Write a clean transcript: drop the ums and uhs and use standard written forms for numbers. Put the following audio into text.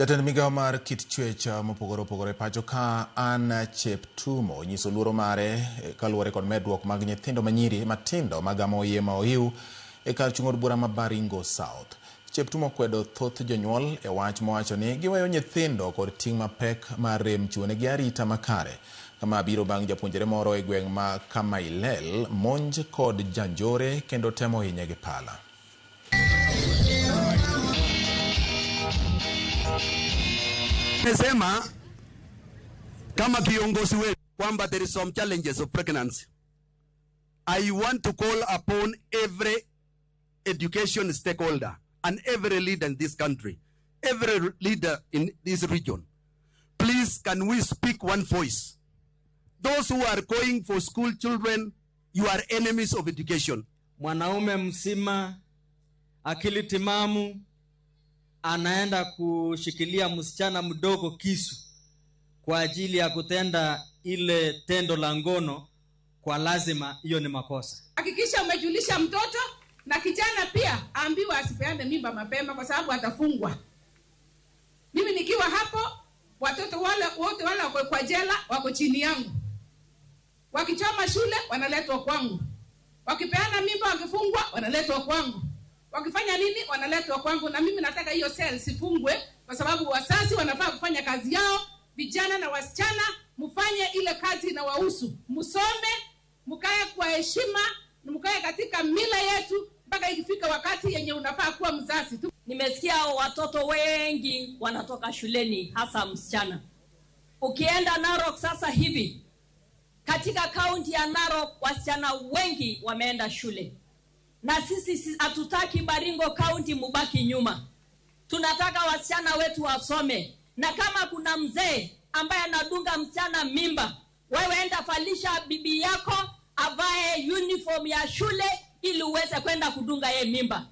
Jatend migao mar kit chwech mopogore opogore pacho ka Ann Cheptumo nyiso luoro mare kaluwore kod medruok mag nyithindo manyiri matindo magamo iye ma ohiu e kar chung' od bura ma Baringo South. Cheptumo kwedo thoth jonyuol e wach mowacho ni giweyo nyithindo kod ting' mapek mar rem chiwonegi arita makare. Kama biro bang' japuonjre moro e gweng' ma Kamailel monj kod janjore kendo temo hinye gi pala. Nimesema kama kiongozi wetu kwamba there is some challenges of pregnancy. I want to call upon every education stakeholder and every leader in this country, every leader in this region. Please, can we speak one voice? Those who are going for school children, you are enemies of education. Mwanaume mzima akili timamu anaenda kushikilia msichana mdogo kisu kwa ajili ya kutenda ile tendo la ngono, kwa lazima hiyo ni makosa. Hakikisha umejulisha mtoto, na kijana pia ambiwa asipeane mimba mapema kwa sababu atafungwa. Mimi nikiwa hapo, watoto wale wote wale wako kwa jela wako chini yangu. Wakichoma shule wanaletwa kwangu. Wakipeana mimba wakifungwa wanaletwa kwangu. Wakifanya nini wanaletwa kwangu, na mimi nataka hiyo cell sifungwe kwa sababu wazazi wanafaa kufanya kazi yao. Vijana na wasichana mfanye ile kazi na wahusu. Msome, mkae kwa heshima, mkae katika mila yetu mpaka ikifika wakati yenye unafaa kuwa mzazi tu. Nimesikia watoto wengi wanatoka shuleni, hasa msichana. Ukienda Narok sasa hivi, katika kaunti ya Narok wasichana wengi wameenda shule. Na sisi hatutaki Baringo County mubaki nyuma. Tunataka wasichana wetu wasome. Na kama kuna mzee ambaye anadunga msichana mimba, wewe enda falisha bibi yako avae uniform ya shule ili uweze kwenda kudunga ye mimba.